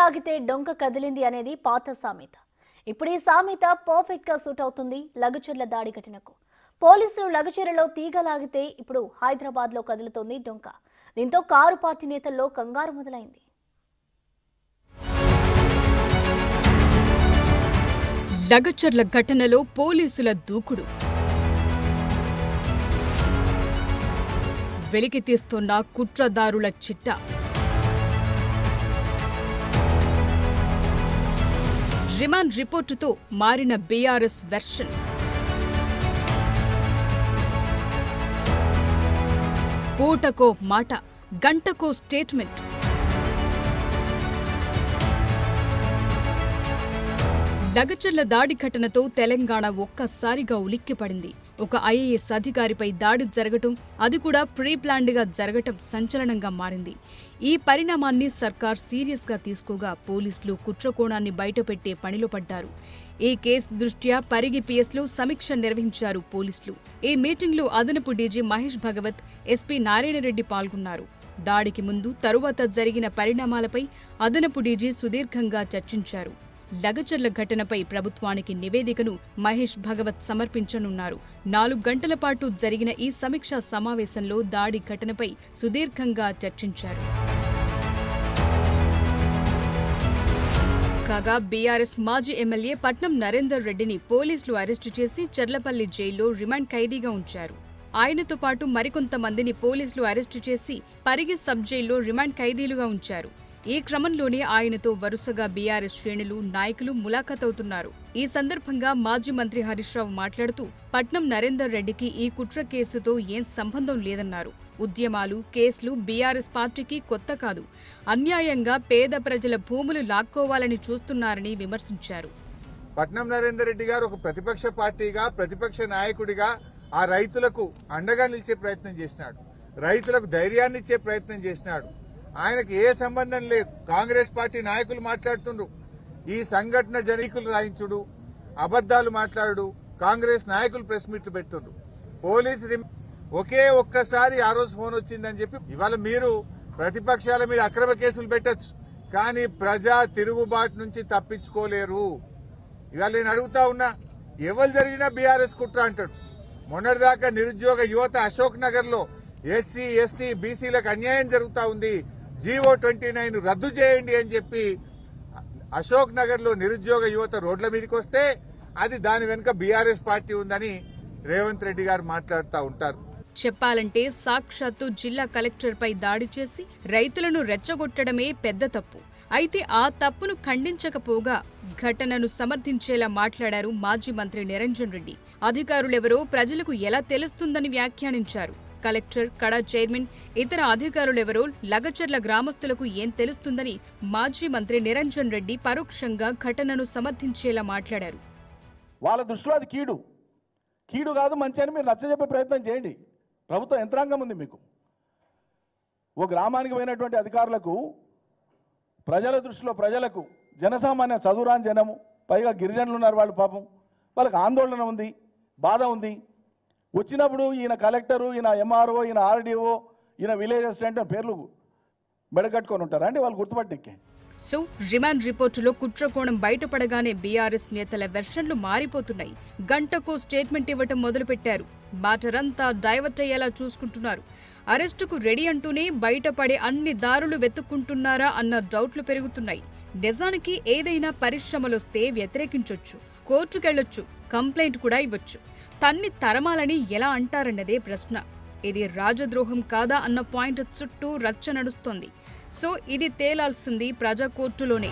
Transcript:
తీగలాగితే డొంక కదిలింది అనేది పాత సామెత. ఇప్పుడు ఈ సామెత పర్ఫెక్ట్ గా సూట్ అవుతుంది లగచర్ల దాడి ఘటనకు. పోలీసులు లగచర్లలో తీగలాగితే ఇప్పుడు హైదరాబాద్ లో కదులుతోంది డొంక. దీంతో కారు పార్టీ నేతల్లో కంగారు మొదలైంది. లగచర్ల ఘటనలో పోలీసుల దూకుడు, వెలికితీస్తున్న కుట్రదారుల చిట్టా, రిమాండ్ రిపోర్టుతో మారిన బీఆర్ఎస్ వెర్షన్, పూటకో మాట గంటకో స్టేట్మెంట్. లగచర్ల దాడి ఘటనతో తెలంగాణ ఒక్కసారిగా ఉలిక్కిపడింది. ఒక ఐఏఎస్ అధికారిపై దాడి జరగటం, అది కూడా ప్రీ ప్లాన్డ్గా జరగటం సంచలనంగా మారింది. ఈ పరిణామాన్ని సర్కార్ సీరియస్గా తీసుకోగా పోలీసులు కుట్రకోణాన్ని బయటపెట్టే పనిలో పడ్డారు. ఈ కేసు దృష్ట్యా పరిగి పిఎస్లో సమీక్ష నిర్వహించారు పోలీసులు. ఈ మీటింగ్లో అదనపు డీజీ మహేష్ భగవత్, ఎస్పీ నారాయణరెడ్డి పాల్గొన్నారు. దాడికి ముందు, తరువాత జరిగిన పరిణామాలపై అదనపు డీజీ సుదీర్ఘంగా చర్చించారు. లగచర్ల ఘటనపై ప్రభుత్వానికి నివేదికను మహేష్ భగవత్ సమర్పించనున్నారు. 4 గంటల పాటు జరిగిన ఈ సమీక్షా సమావేశంలో దాడి ఘటనపై సుదీర్ఘంగా చర్చించారు. కాగా బీఆర్ఎస్ మాజీ ఎమ్మెల్యే పట్నం నరేందర్ రెడ్డిని పోలీసులు అరెస్టు చేసి చర్లపల్లి జైల్లో రిమాండ్ ఖైదీగా ఉంచారు. ఆయనతో పాటు మరికొంతమందిని పోలీసులు అరెస్టు చేసి పరిగి సబ్ జైల్లో రిమాండ్ ఖైదీలుగా ఉంచారు. ఈ క్రమంలోనే ఆయనతో వరుసగా బీఆర్ఎస్ శ్రేణులు, నాయకులు ములాఖాత్ అవుతున్నారు. ఈ సందర్భంగా మాజీ మంత్రి హరీష్ రావు మాట్లాడుతూ పట్నం నరేందర్ రెడ్డికి ఈ కుట్ర కేసుతో ఏం సంబంధం లేదన్నారు. ఉద్యమాలు, కేసులు బీఆర్ఎస్ పార్టీకి కొత్త కాదు. అన్యాయంగా పేద ప్రజల భూములు లాక్కోవాలని చూస్తున్నారని విమర్శించారు. పట్నం నరేందర్ రెడ్డి గారు ఒక ప్రతిపక్ష పార్టీగా, ప్రతిపక్ష నాయకుడిగా ఆ రైతులకు అండగా నిలిచే ప్రయత్నం చేసినాడు. రైతులకు ధైర్యాన్ని ఇచ్చే ప్రయత్నం చేసినాడు. ఆయనకు ఏ సంబంధం లేదు. కాంగ్రెస్ పార్టీ నాయకులు మాట్లాడుతుండ్రు, ఈ సంఘటన జనీకులు రాయించుడు, అబద్దాలు మాట్లాడు, కాంగ్రెస్ నాయకులు ప్రెస్ మీట్లు పెడుతుండ్రు. పోలీసు ఒకే ఒక్కసారి ఆ రోజు ఫోన్ వచ్చిందని చెప్పి ఇవాళ మీరు ప్రతిపక్షాల మీద అక్రమ కేసులు పెట్టచ్చు, కానీ ప్రజా తిరుగుబాటు నుంచి తప్పించుకోలేరు. ఇవాళ నేను అడుగుతా ఉన్నా, ఎవరు జరిగినా బీఆర్ఎస్ కుట్ర అంటాడు. మొన్నటిదాకా నిరుద్యోగ యువత అశోక్ నగర్ లో ఎస్సీ, ఎస్టీ, బీసీలకు అన్యాయం జరుగుతా ఉంది, జీవో 29 రద్దు చేయండి అని చెప్పి అశోక్ నగర్ లో నిరుద్యోగ యువత రోడ్ల మీదకి వస్తే అది దాని వెనుక బీఆర్ఎస్ పార్టీ ఉందని రేవంత్ రెడ్డి గారు మాట్లాడుతూ ఉంటారు. చెప్పాలంటే సాక్షాత్తు జిల్లా కలెక్టర్పై దాడి చేసి రైతులను రెచ్చగొట్టడమే పెద్ద తప్పు. అయితే ఆ తప్పును ఖండించకపోగా ఘటనను సమర్థించేలా మాట్లాడారు మాజీ మంత్రి నిరంజన్ రెడ్డి. అధికారులెవరో ప్రజలకు ఎలా తెలుస్తుందని వ్యాఖ్యానించారు. కలెక్టర్, కడా చైర్మన్, ఇతర అధికారులెవరో లగచర్ల గ్రామస్తులకు ఏం తెలుస్తుందని మాజీ మంత్రి నిరంజన్ రెడ్డి పరోక్షంగా ఘటనను సమర్థించేలా మాట్లాడారు. వాళ్ళ దృష్టిలో అది కీడు కాదు, మంచి అని మీరు నచ్చజెప్పే ప్రయత్నం చేయండి. ప్రభుత్వ యంత్రాంగం ఉంది మీకు. ఓ గ్రామానికి పోయినటువంటి అధికారులకు ప్రజల దృష్టిలో, ప్రజలకు, జనసామాన్య చదువురాని జనము, పైగా గిరిజనులు ఉన్నారు, వాళ్ళు పాపం వాళ్ళకి ఆందోళన ఉంది, బాధ ఉంది. వచ్చినప్పుడు ఈయన కలెక్టరు, ఈయన ఎంఆర్ఓ, ఈయన ఆర్డీఓ, ఈయన విలేజ్ అసిస్టెంట్ పేర్లు మెడగట్టుకొని ఉంటారా అండి వాళ్ళు గుర్తుపట్టికే. సో రిమాండ్ రిపోర్టులో కుట్రకోణం బయటపడగానే బీఆర్ఎస్ నేతల వెర్షన్లు మారిపోతున్నాయి. గంటకో స్టేట్మెంట్ ఇవ్వటం మొదలుపెట్టారు. మ్యాటరంతా డైవర్ట్ అయ్యేలా చూసుకుంటున్నారు. అరెస్టుకు రెడీ అంటూనే బయటపడే అన్ని దారులు వెతుక్కుంటున్నారా అన్న డౌట్లు పెరుగుతున్నాయి. నిజానికి ఏదైనా పరిశ్రమలొస్తే వ్యతిరేకించొచ్చు, కోర్టుకెళ్లొచ్చు, కంప్లైంట్ కూడా ఇవ్వచ్చు. తన్ని తరమాలని ఎలా అంటారన్నదే ప్రశ్న. ఇది రాజద్రోహం కాదా అన్న పాయింట్ చుట్టూ రచ్చ నడుస్తోంది. సో ఇది తేలాల్సింది ప్రజా కోర్టులోనే.